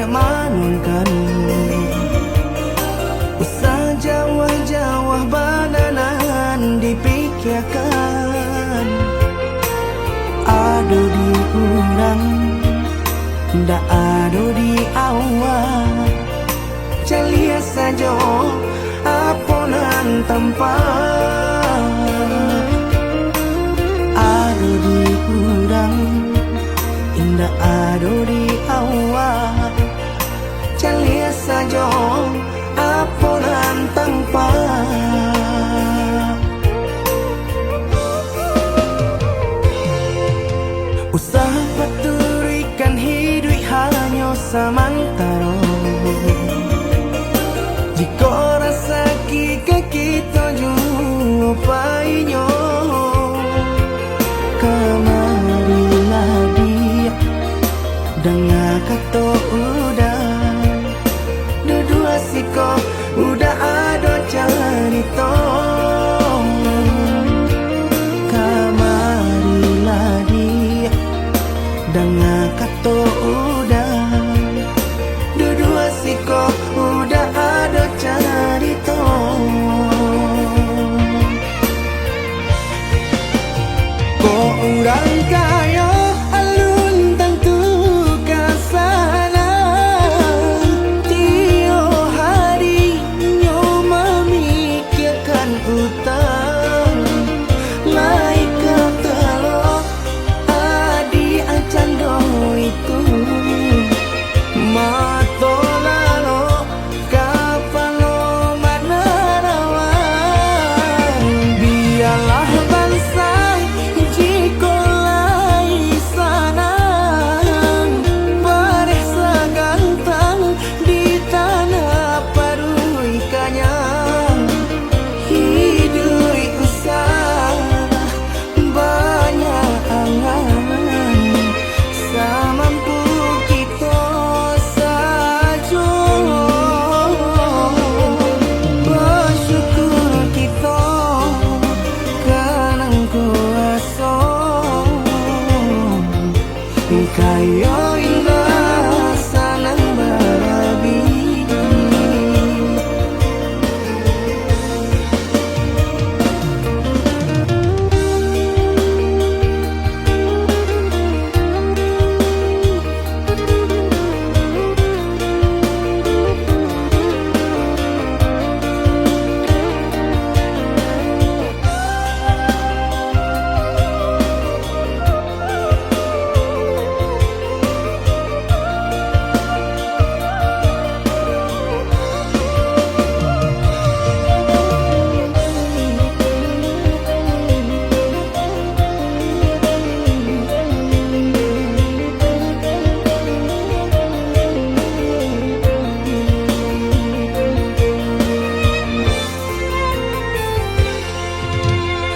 manunkan usah jawah-jawah bananan dipikirkan ado di urang ndak ado di awal calia saja aponan tempat ado di urang indah ado di awal calia saja aponan tempat usaha paturikan hidup hanya samantara jika rasa kita jumpai-nya kamarilah dia dengar kata udah dua siko udah ada cerita kamarilah dia dengar kata udah dua siko udah ada cerita kok orang kaya alun tentu kasana tiap hari nyo memikirkan utang laik kalau adi acan do itu mato lalo kapalo manarawan biarlah bangsa jika lai sanang paresa gantang di tanah parui kanyang hidup usah banyak angan samampu kita saja bersyukur kita kanang kuasa kaya indah sanang barabi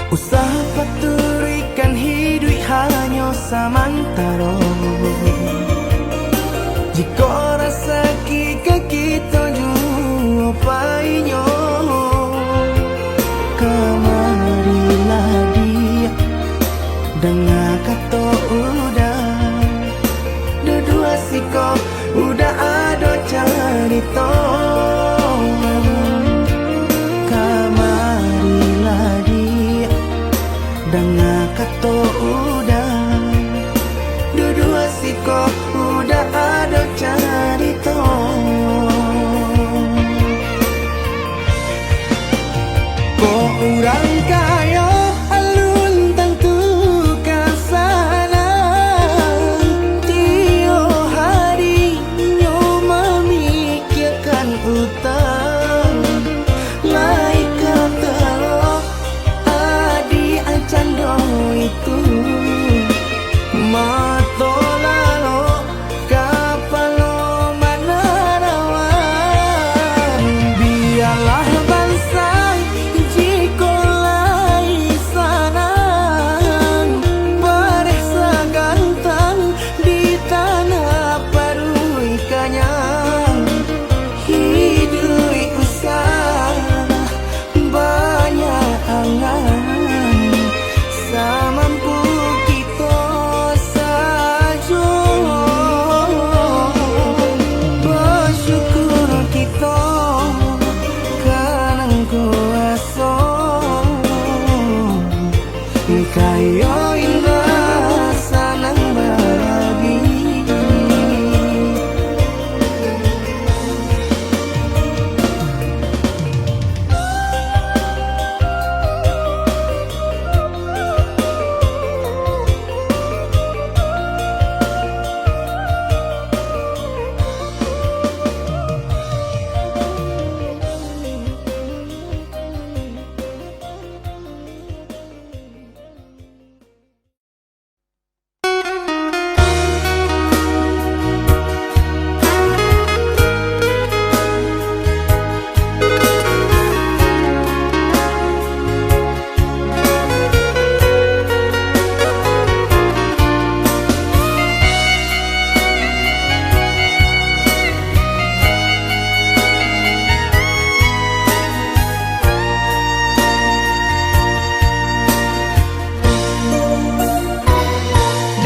usaha paturikan hidup hanya samantara jika rasa kita jumpai-nya kamarilah dia dengar kata udah dua siko udah ada cerita kamarilah dia dengar kata udah dua siko udah ada cerita kok orang kaya alun tentu kasana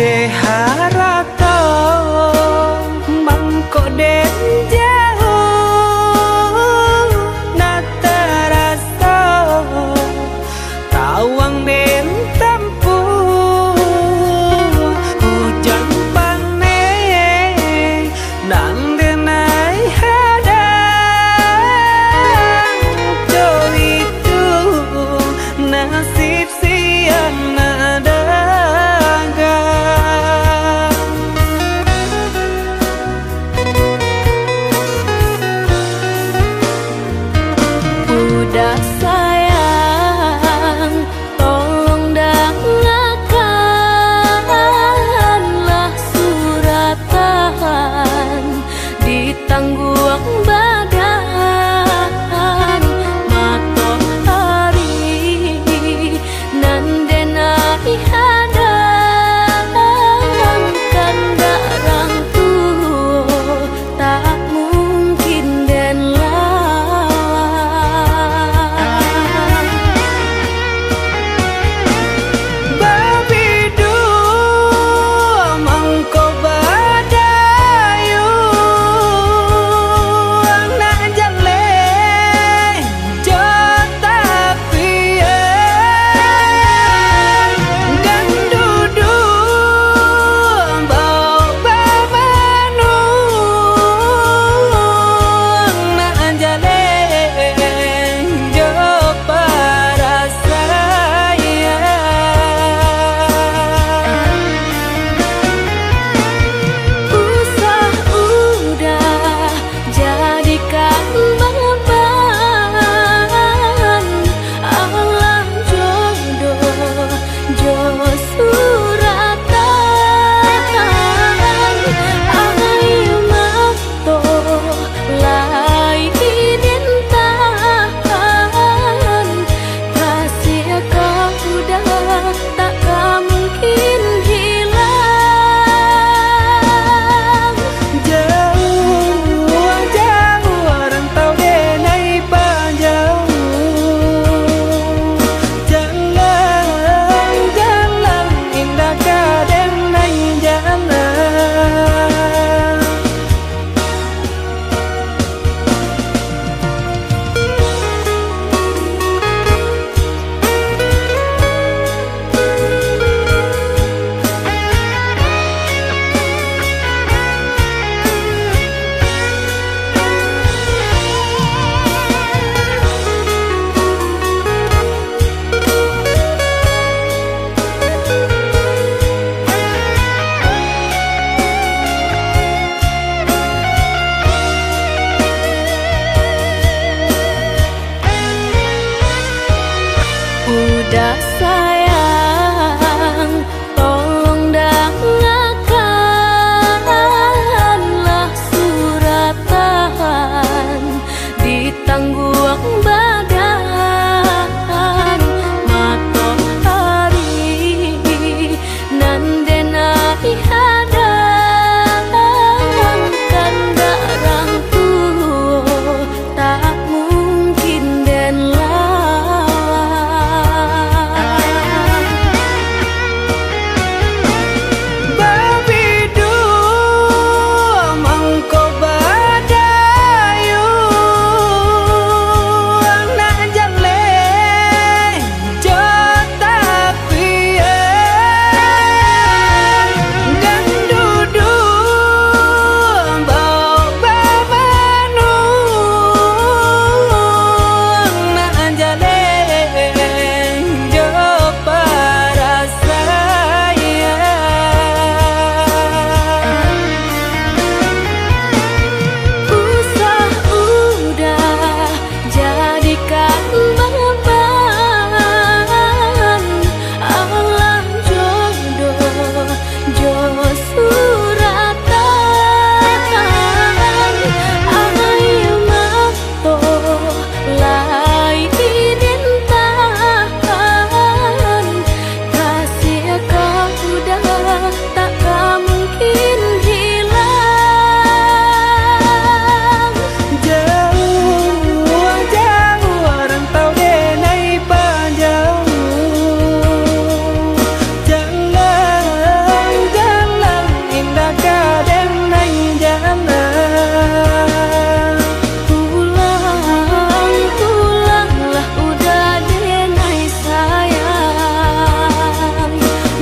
de harato mangko den jauh na terasa tawang den tempuh hujan pane nang denai hadang jo itu nasib siang nadaga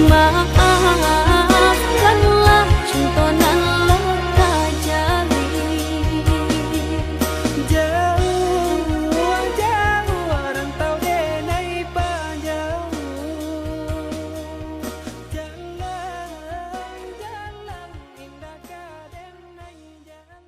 Maafkanlah contonan leka jali. Jauh, jauh rantau denai panjauh. Jalan, jalan indah ka denai jalan.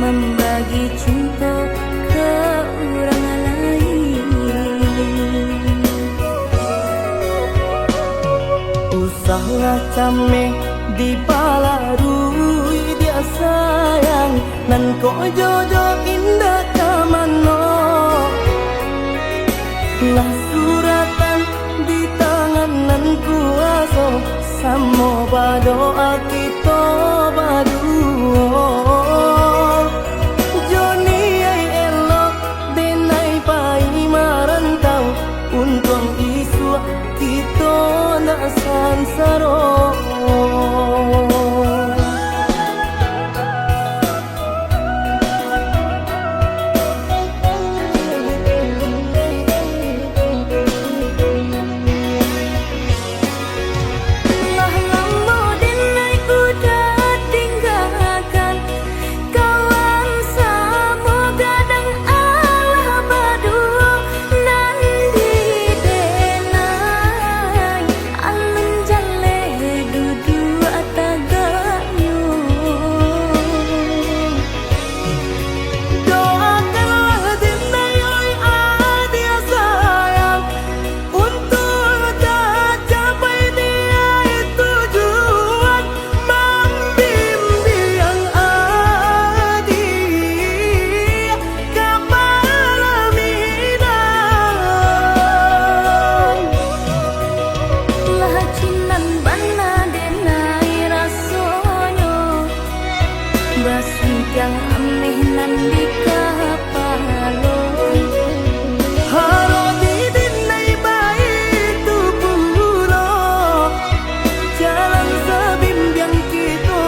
membagi cinta ke orang lain. Usahlah cameh di palarui dia sayang nan ko jojo indah kamano. Lah suratan di tangan nan kuaso samo badoa kita baduo. Joni ay elok denai pai marantau untung isu kita nak sansaro. Yang aneh nan di kapalo Haro di dinai baik tu pulo jalan sebimbiang kita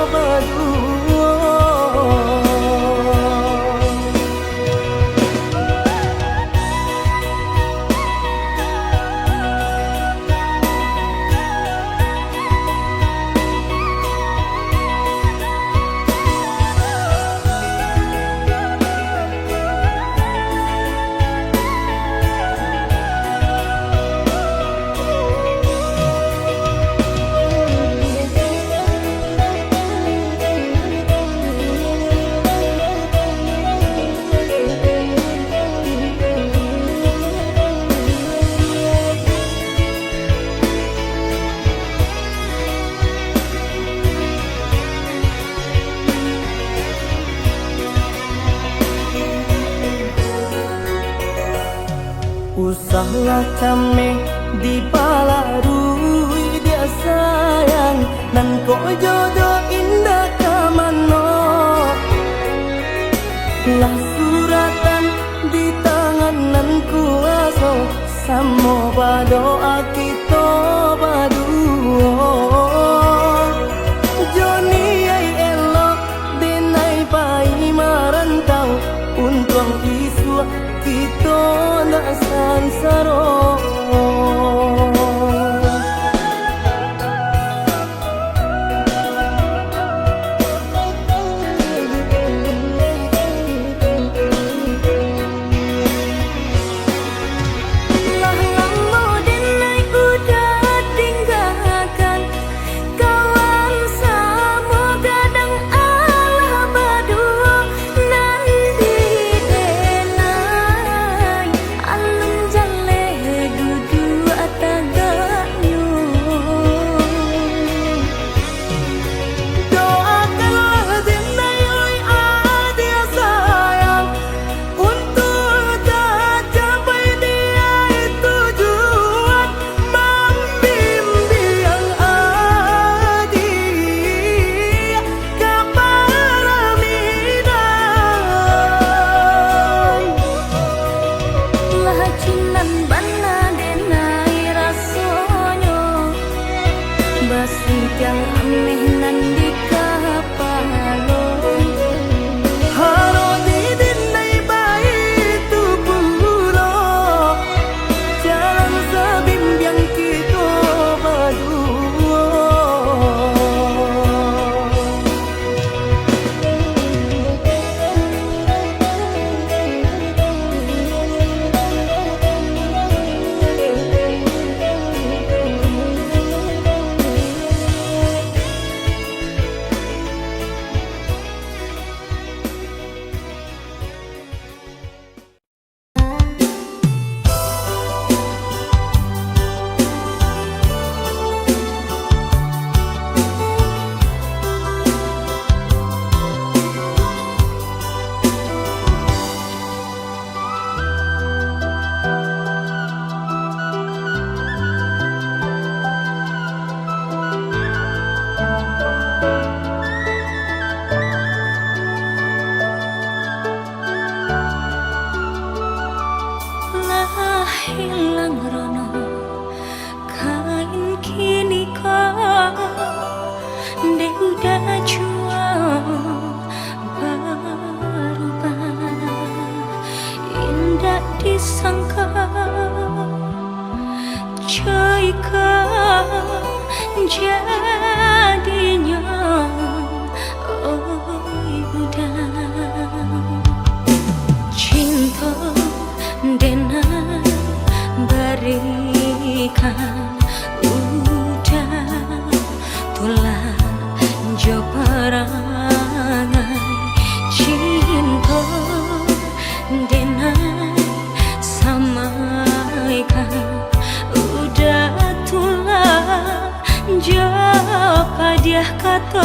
berdua. Usahlah cameh di palarui dia sayang nan ko jodoh indah kamano. Lah suratan di tangan nan kuaso samo badoa kita baduo. Joni ay elok denai pai marantau untung isu kita nak sansaro. kata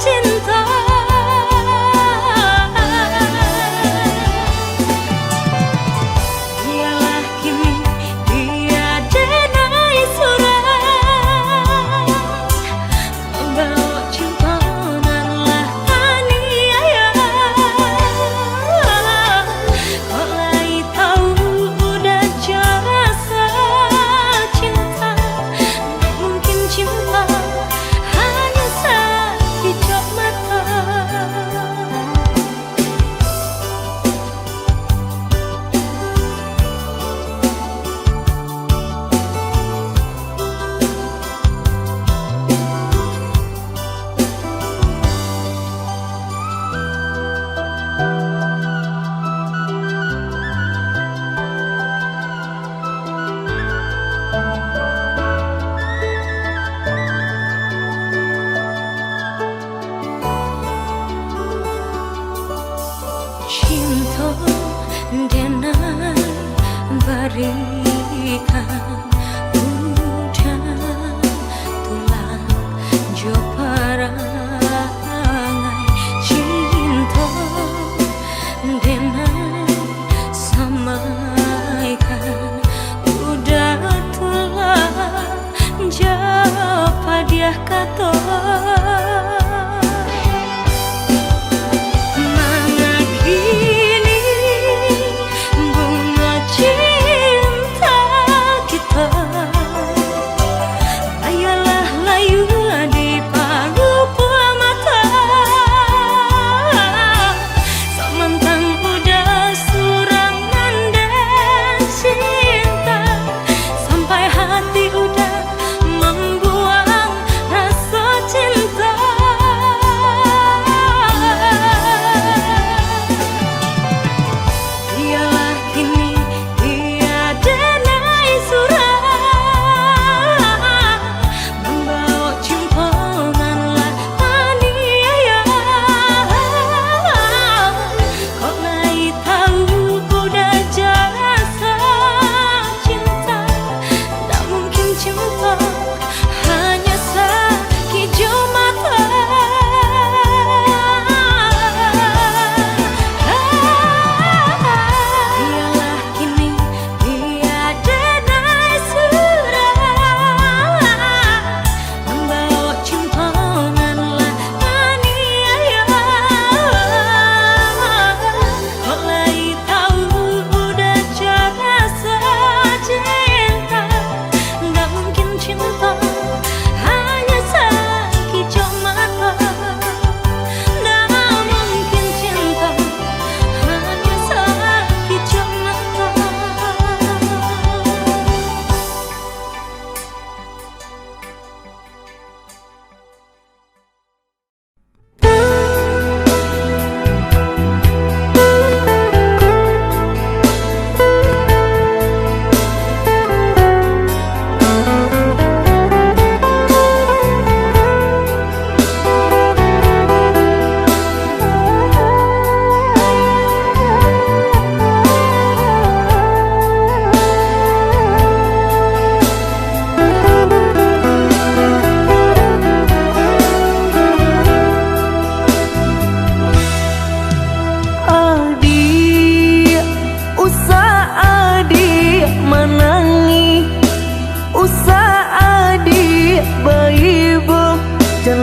cinta denai berikan udah tulang jo parangai cinta denai samaikan udah tulang jo padiah kata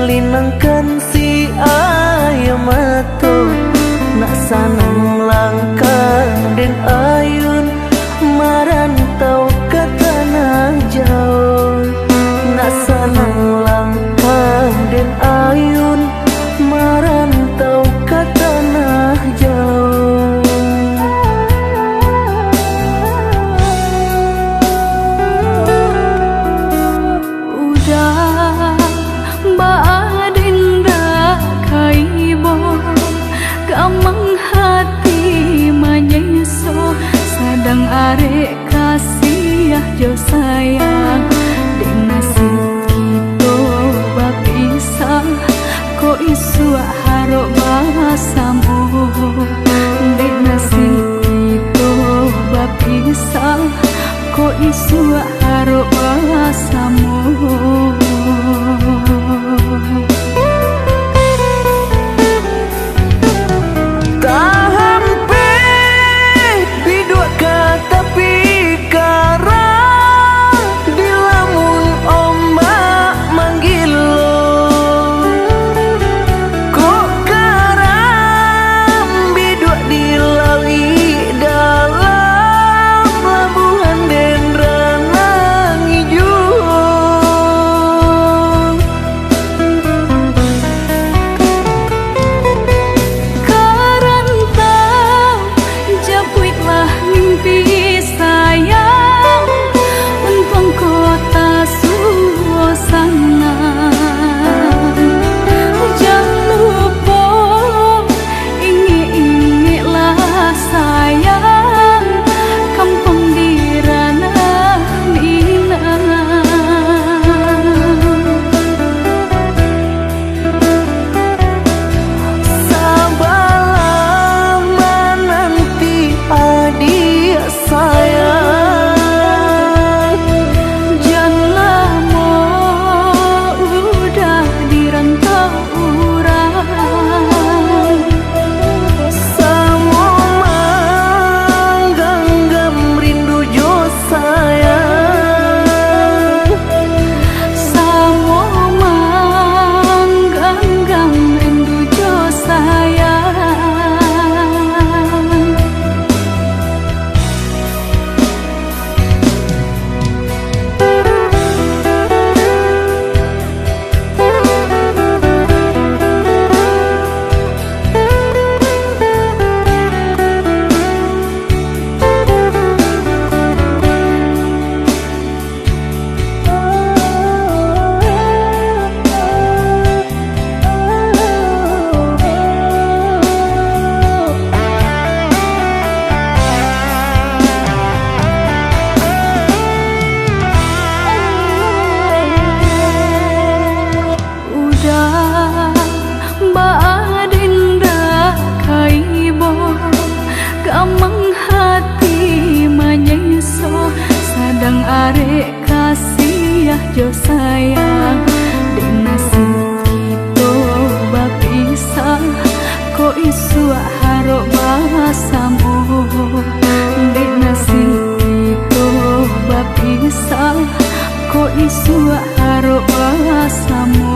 linangkan si ayam mato nak sanang langkah den ayun marantau ke tanah jauh nak sanang langkah den ayun marantau ke tanah jauh. Udah Mbak Dinda isu harok bahasamu di nasi itu bapisah ko isu harok bahasamu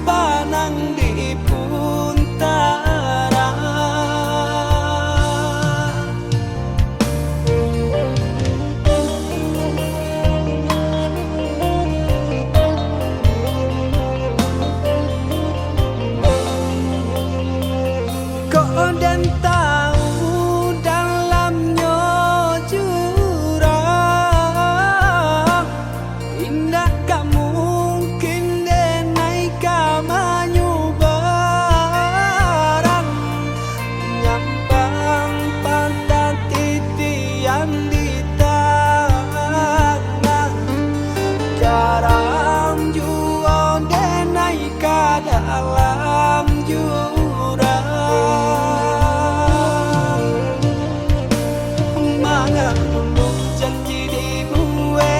panang di puntara. Kau dan tahu dalamnya jurang, indah gak mungkin denai kamanyu barang. Nyampang pantat titian di tangan, garam jua denai ka dalam jurang. Janji di bue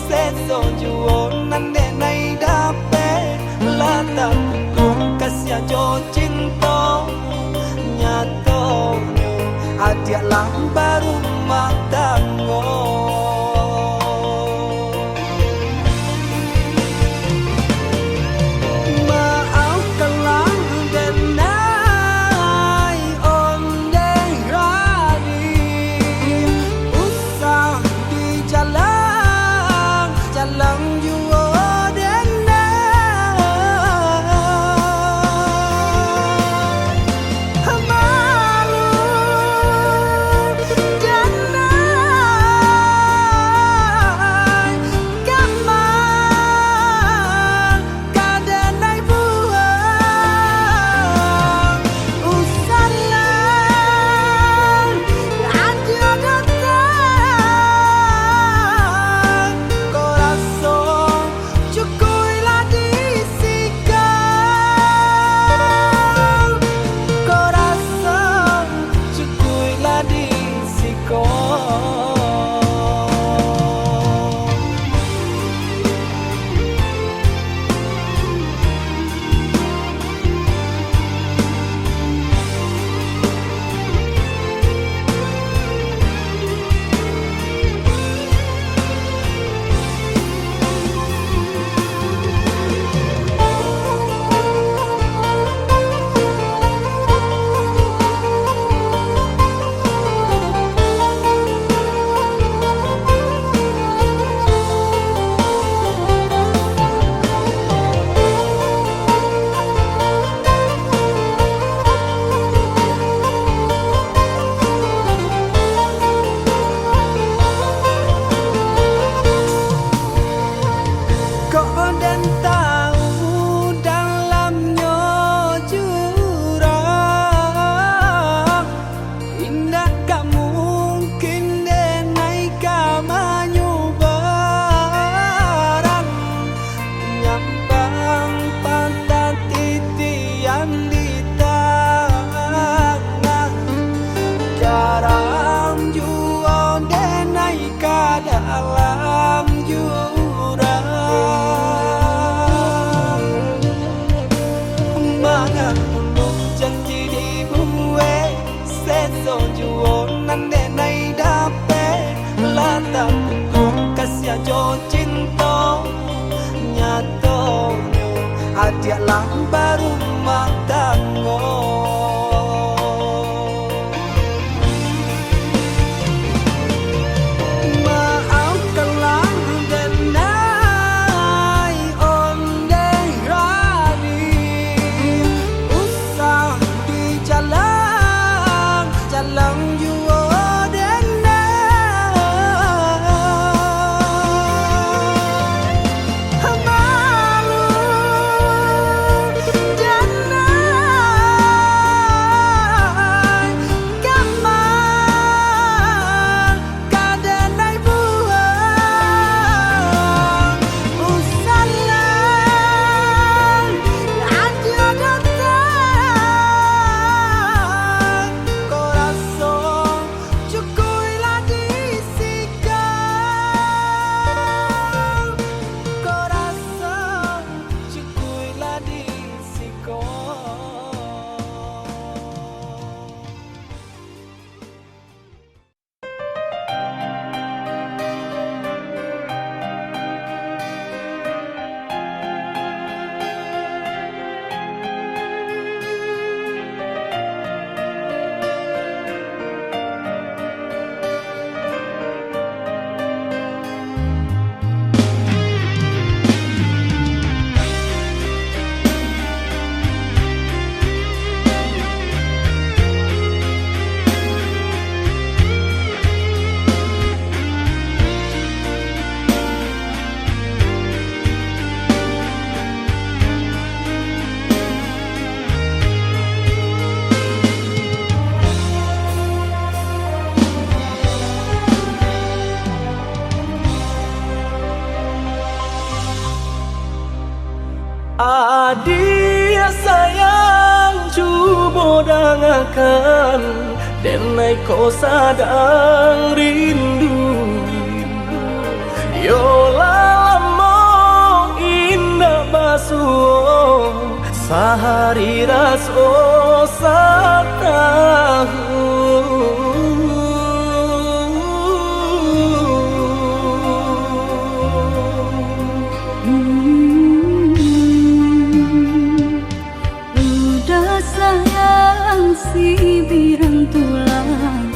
seso juo nande nai dape lata tung kasih jo cinta nyato adia lang baru matango. Dalam jurang mana ulung janji di bue seso juo nande nai dape lata tung kasih jo cinta nyato adia lang baru matango. Adia sayang cuba dengarkan, denai kau sadang rindu. Yola lama indah basuh, sehari raso satahu. Udah sayang si birang tulang,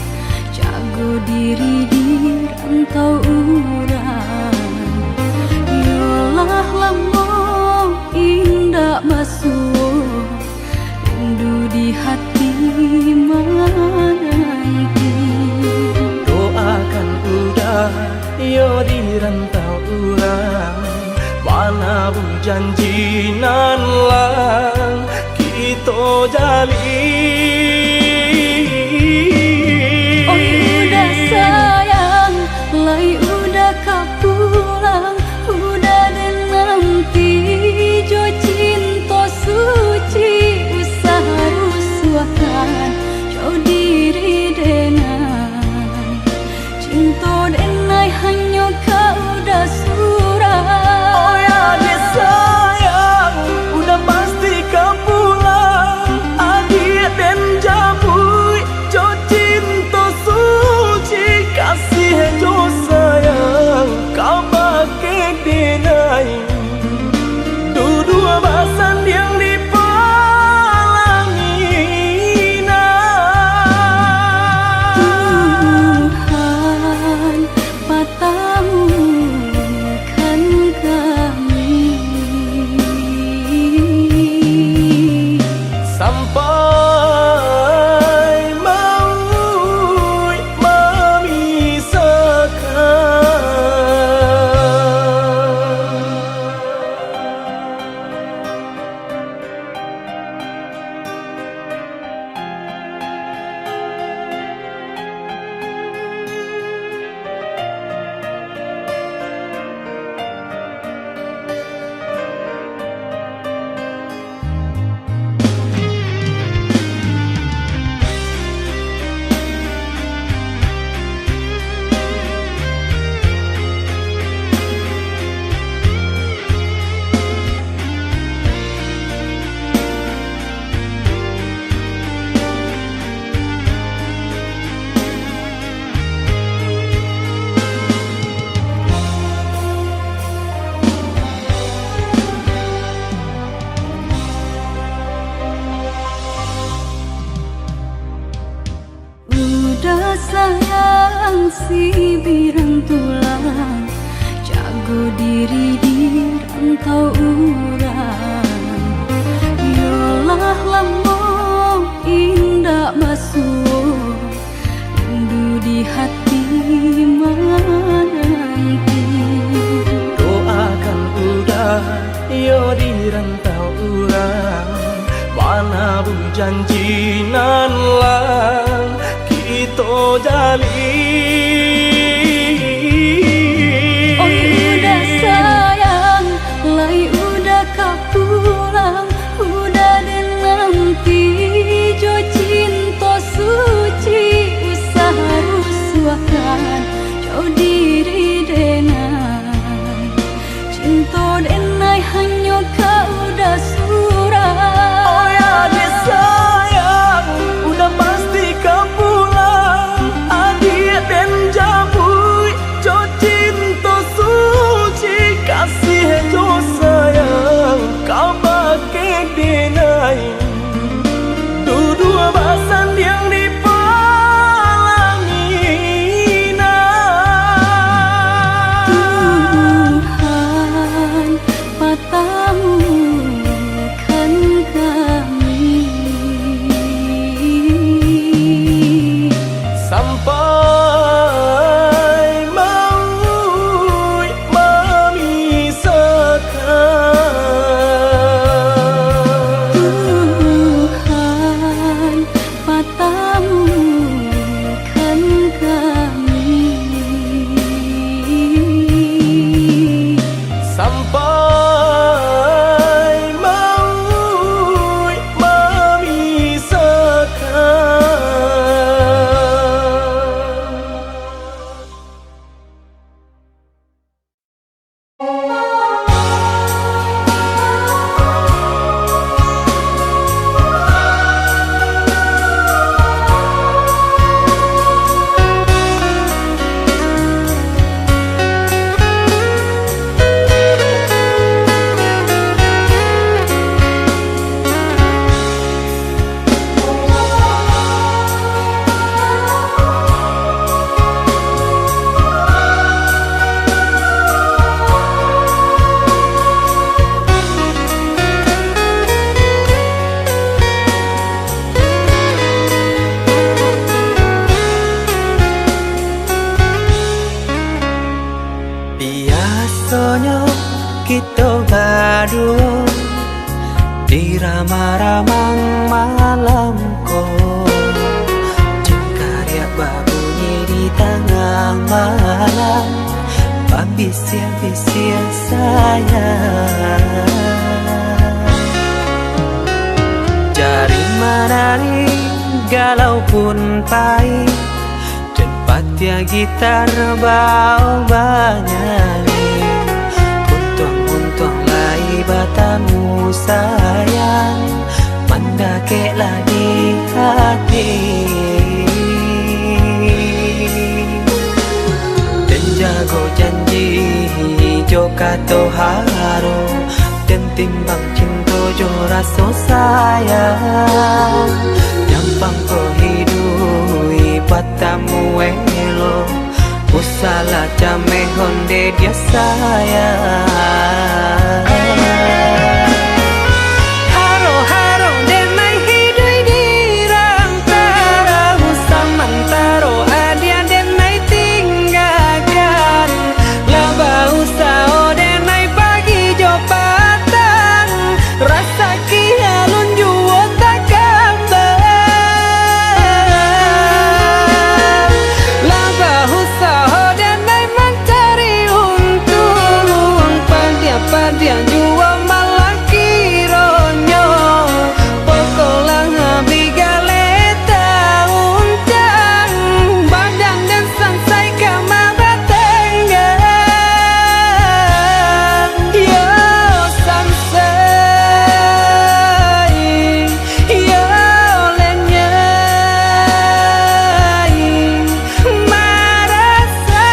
jago diri di rantau urang. Yolah lamo indah basuh, rindu di hati menanti. Doakan udah yo di rantau urang, mana bu janji nan lang kita jalin. Oh udah sayang, lai udah kau pulang, udah dan nanti jo cinta suci usaha rusuhkan jauh diri denai cinta denai hanya kau udah surah. Oh ya dia sayang, udah pasti kau pulang. Adik dan jabui jo cinta suci, kasih jo sayang kau pakai denai. Dua bahasan yang dipalangi Tuhan patahkan kami sampai maut Udah sayang si birang tulang, jago diri di rantau urang. Yolah lamo indah basuh, rindu di hati menanti. doakan udah yo di rantau urang, mana bu janji nan lang kita jalin. Oh udah sayang, lai udah kau pulang, udah dan nanti jo cinta suci usaha rusuhkan jauh diri denai cinta denai hanya kau udah surah. Oh ya dia sayang, udah pasti kau pulang. Adik dan jabui jo cinta suci, kasih jo sayang kau pakai denai. Dua bahasan yang dipalangi Tuhan patahkan kami Irama-ramang malamku, jengkarya babunyi di tengah malam, babisia-bisia sayang. Jari menari galau pun pahit, dan patia gitar bau banyani. Untung lai batamu sayang, mandakeklah di hati. Dan jago janji joka toharo, dan timbang cinta jo rasa sayang. Nyampang ko hidui batamu elo, usala jame honde dia sayang. Haro-haro denai hidui di rantara, usamantaro adia denai tinggalkan. Laba usao denai pagi jo patang, rasa kialun juo tak kabar. Laba usao denai mencari untung, padian juo malah kironyo. Pokolang bigaleta uncang, badan dan sangsai kamara tenggang. Yo sangsai, yo lenyai, marasai.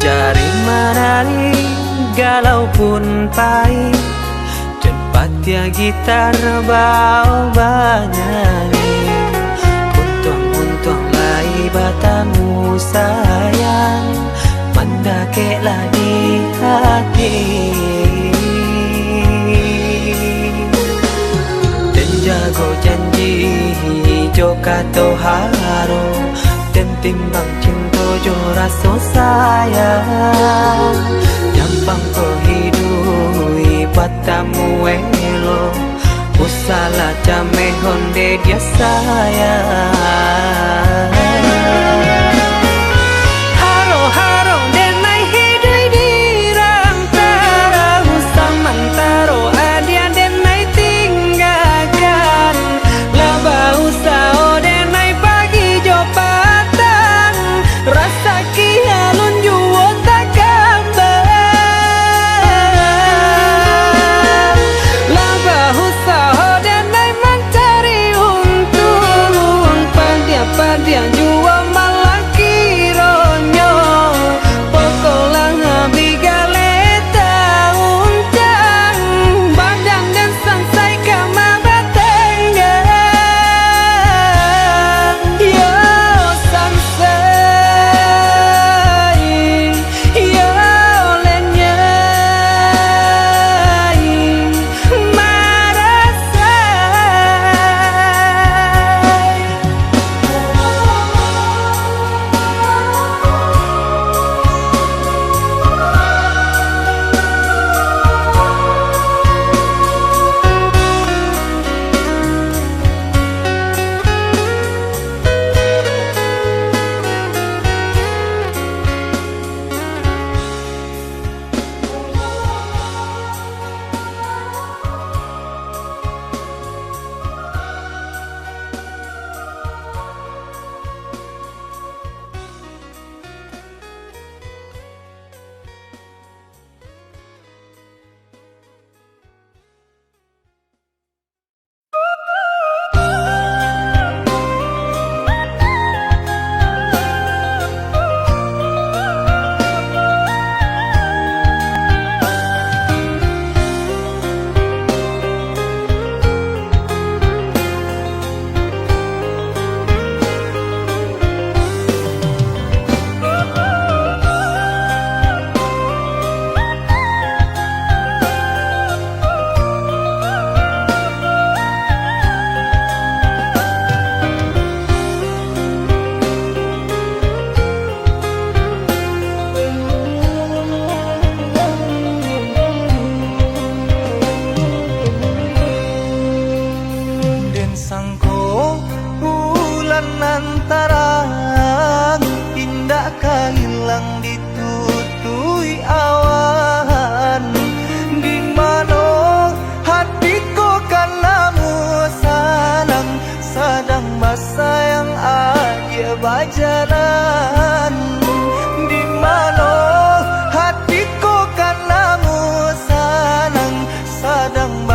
Jari menari galau pun pahit, dan patia gitar bau banyani. Untung lai batamu sayang, mandakeklah di hati. Dan jago janji joka toharo, dan timbang cinta jo rasa sayang. Nyampang ko hidui batamu elo, usala jame honde dia sayang. Haro-haro denai hidui di rantara, usamantaro adia denai tinggalkan. Laba usao denai pagi jo patang, rasa kialun juo tak kabar. Laba usao denai mencari untung,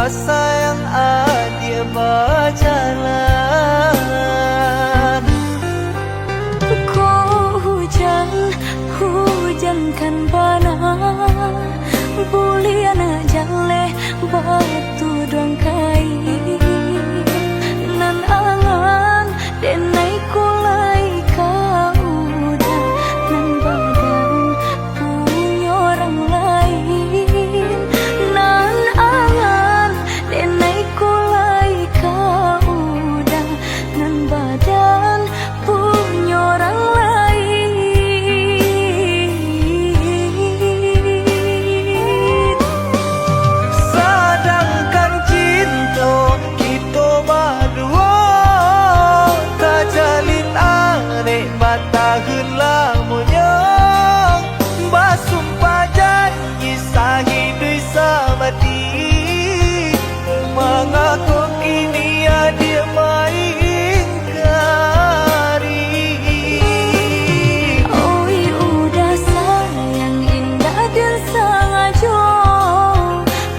sayang dia berjalan. Kau hujankan bana bulian jale batu dong kai nan angan denai kulai kau udah nan badan punya orang lain nan angan denai kulai kau udah nan badan punya orang lain. Sedangkan cinta kita berdua tak jalin arek bataheun lamunya basumpah janji sahidui samati mengaku kini dia mengingkari. Oi udah sayang indah dan sengaja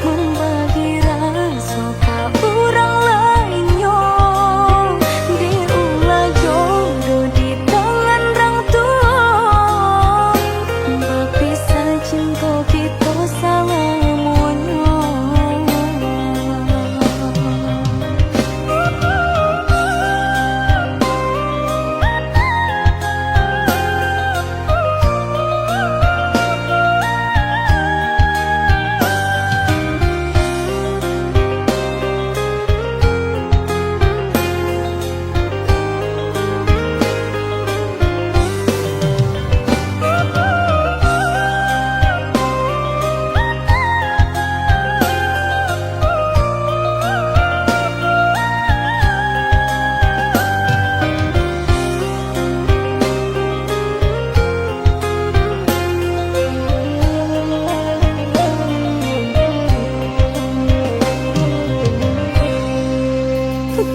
membagi rasa ke orang lainnya. Diulah jodoh di tangan orang tua, berpisah cinta kita selamanya.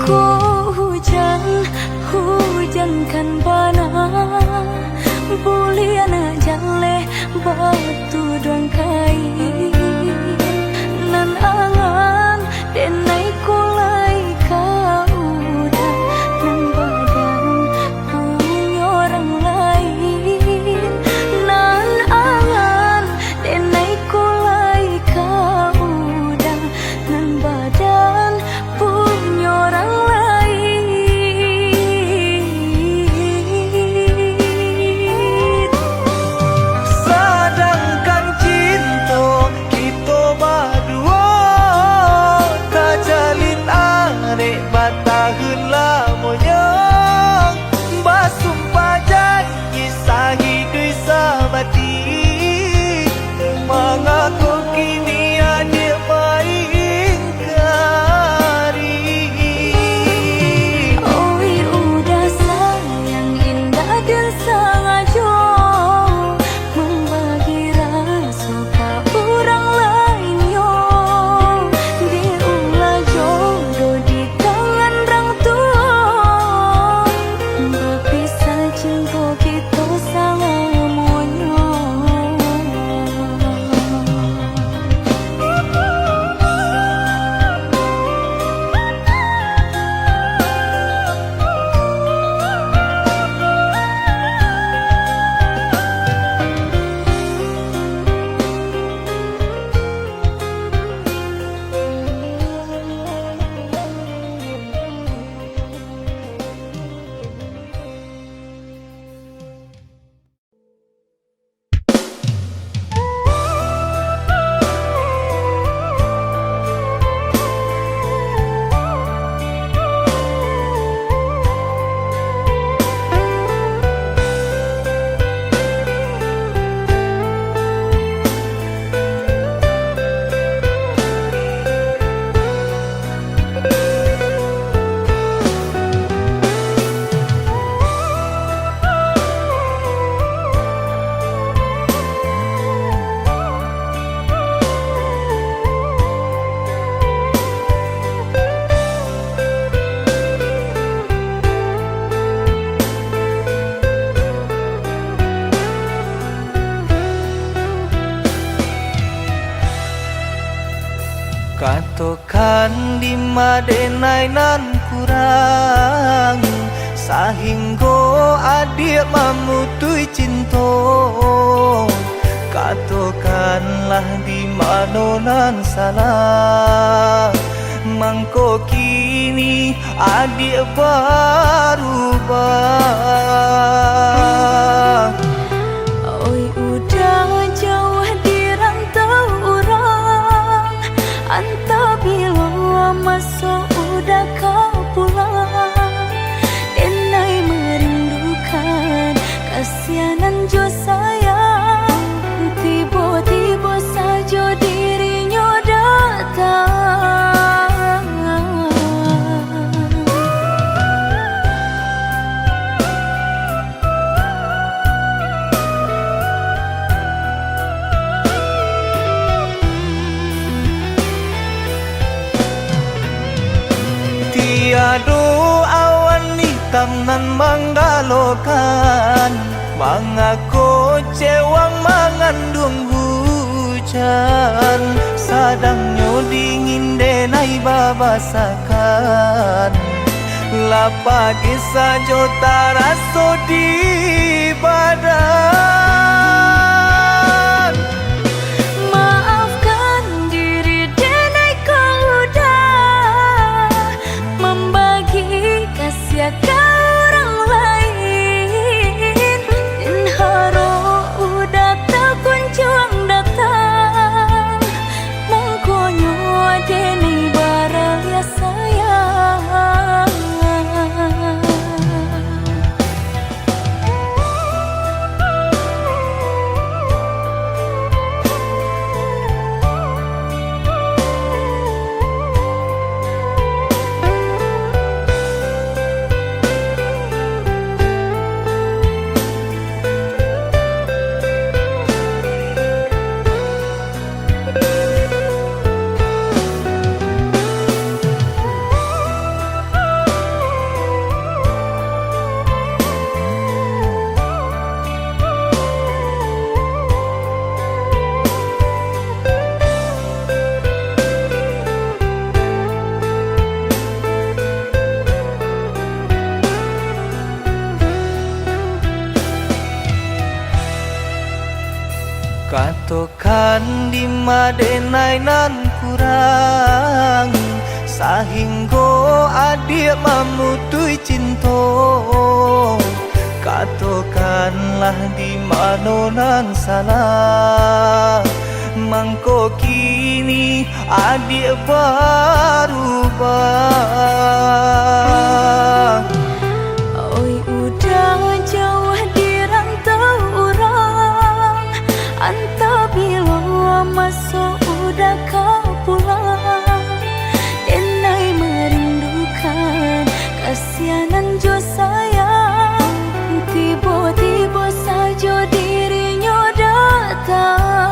Kau hujankan bana bulian jale batu dong kai nan angan denai kulai kau udah nan badan punya orang lain nan angan denai kulai kau udah nan badan punya orang lain. Sedangkan cinta kan di madenai nan kurang sahingga adik memutui cinta katakanlah di mana nan salah mangko kini adik berubah. Oi udah jauh di rantau orang, anta bila masuk udah kau pulang. Denai merindukan kasihanan jo sayang, tiba-tiba saja dirinya datang. Tiada awan hitam nan menggalokan mengaku cewang mengandung hujan sadangnya dingin denai babasakan lapa kisah jota raso di badan. Maafkan diri denai kau udah membagi kasih ke orang lain, dan haro udah tak kunjung datang. Mangkonyo denai baraya sayang. Katakan di madenai nan kurang sahingga adik memutui cinta katakanlah di mana nan salah mangko kini adik berubah. Oi udah jauh di rantau orang, anta bila masuk udah kau pulang. Denai merindukan kasihanan jo sayang, tiba-tiba saja dirinya datang.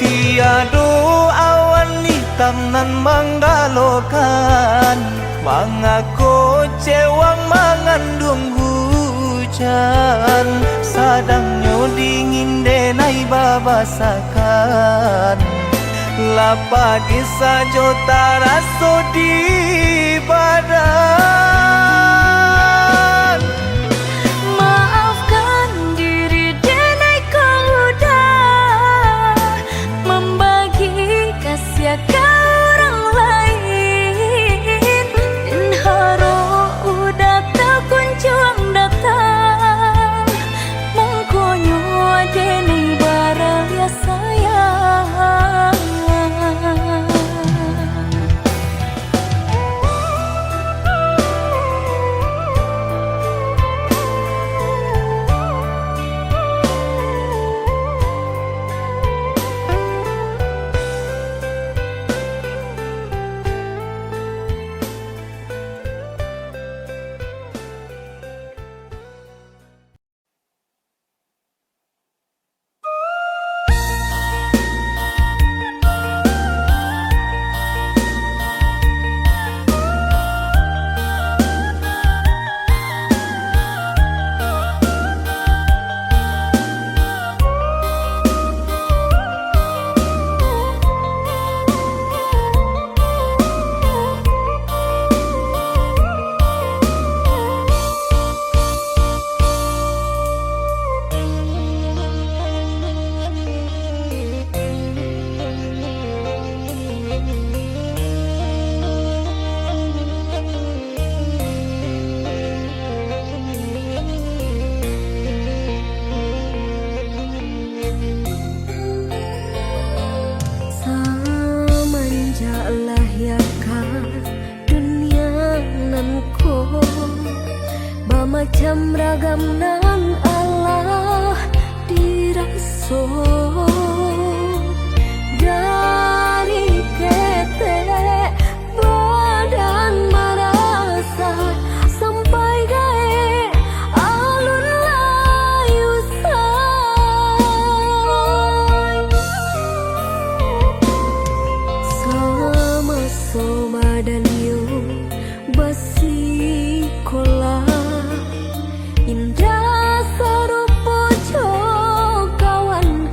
Tiada awan hitam nan menggalokan mengaku cewang mengandung hujan sadangnya dingin denai babasakan lapa kisah jota raso di badan. Maafkan diri denai kau udah membagi kasih ke orang lain, dan haro udah tak kunjung datang. Mangkonyo denai baraya sayang. Macam ragam nan Allah diraso dari ketek badan merasa sampai gae alun layu say sama-sama dan yo basi kola indah sarupo jo kawan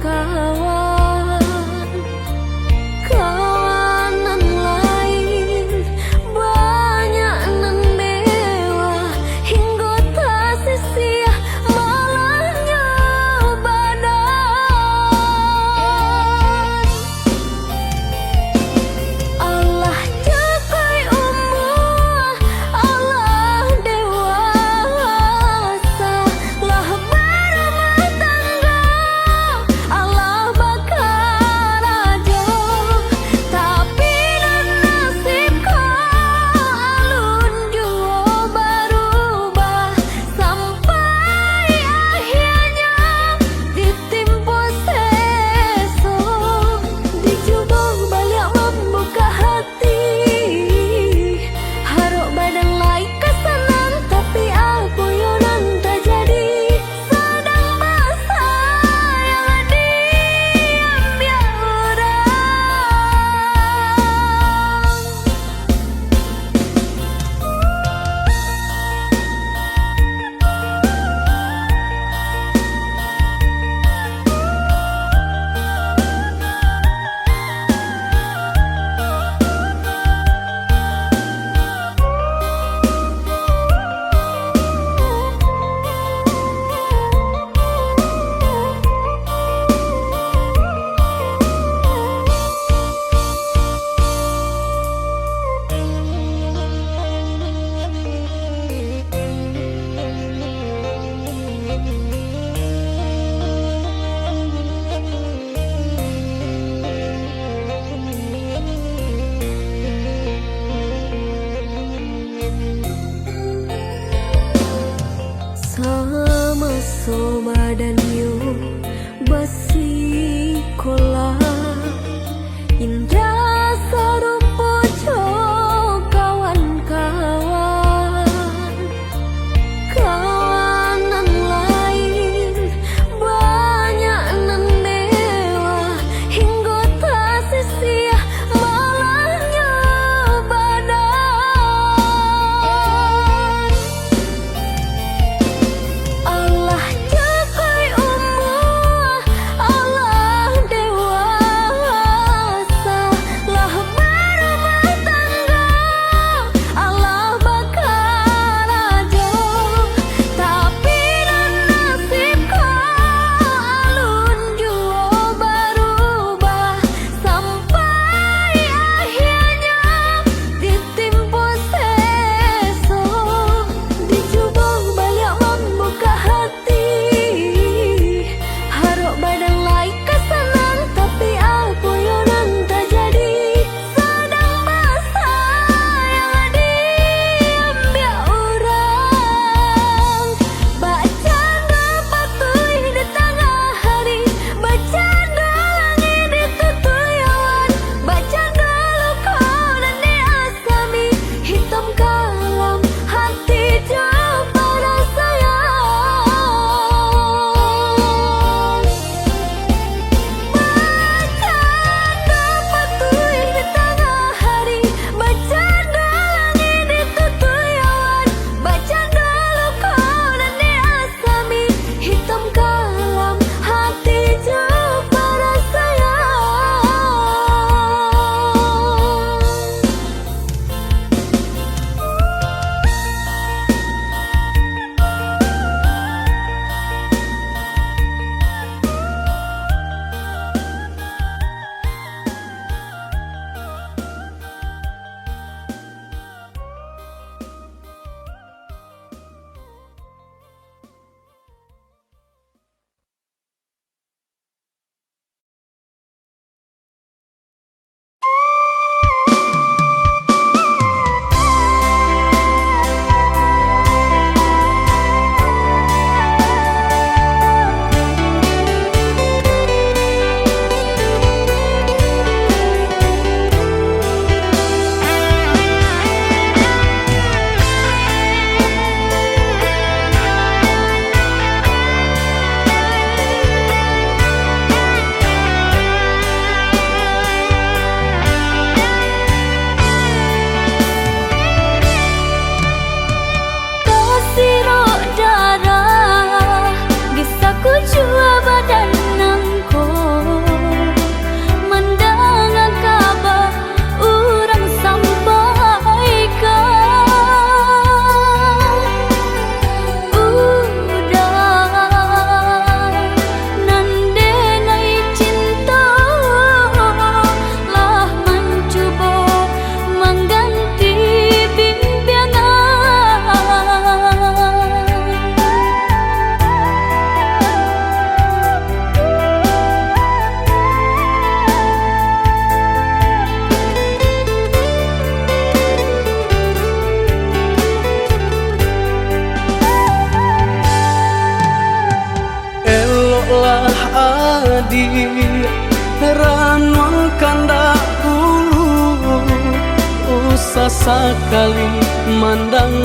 sekali mandang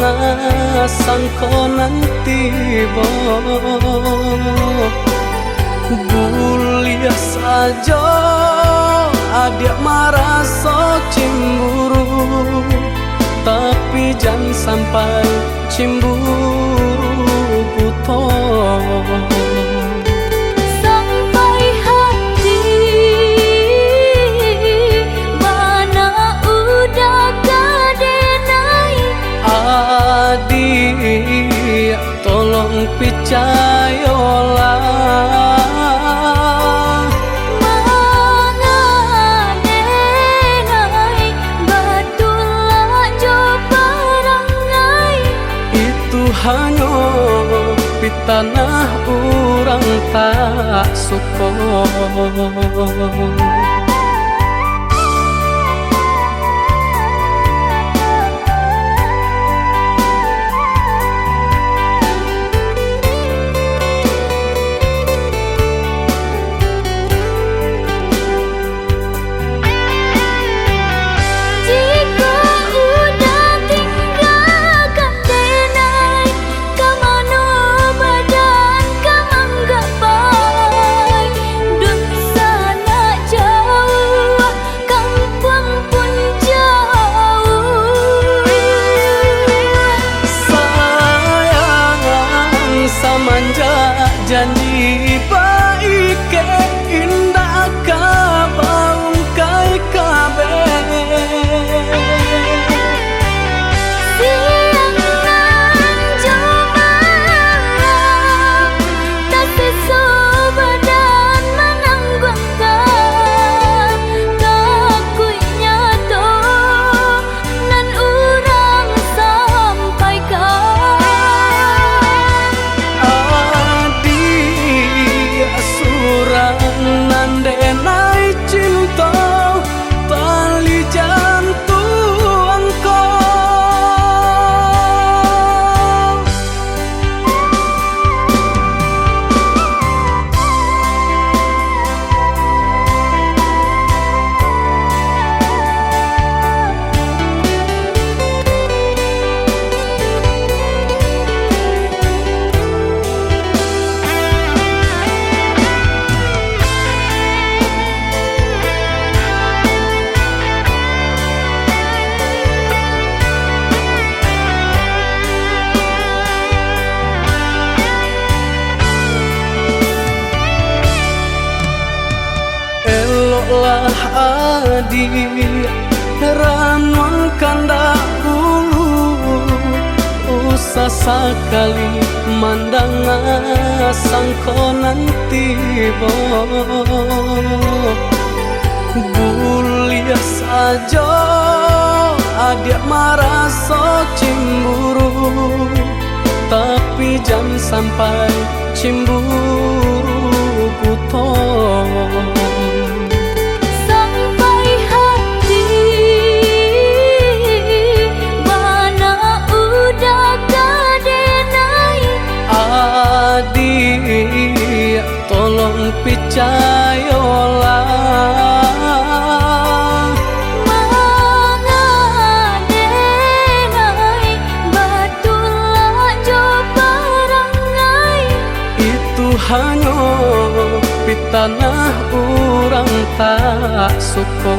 sangko nanti bulia saja adik merasa cemburu, tapi jangan sampai cemburu buto. Adik, tolong percayalah, mengadenai betulah jo perangai. Itu hanya di tanah orang tak suka. Janji baik ke indah kabaung kai kabe. Siang nan coba tak sesu badan menanggungkan kakunya to nan urang sampaikan. Nandenai cinta tali jantung lah adik ranuan kanda ulu, usah sekali mandang sangko nanti bulia saja adik merasa cemburu, tapi jangan sampai cemburu buto. Adik, tolong percayalah, mengadenai betulah jo perangai. Itu hanya di tanah orang tak suka.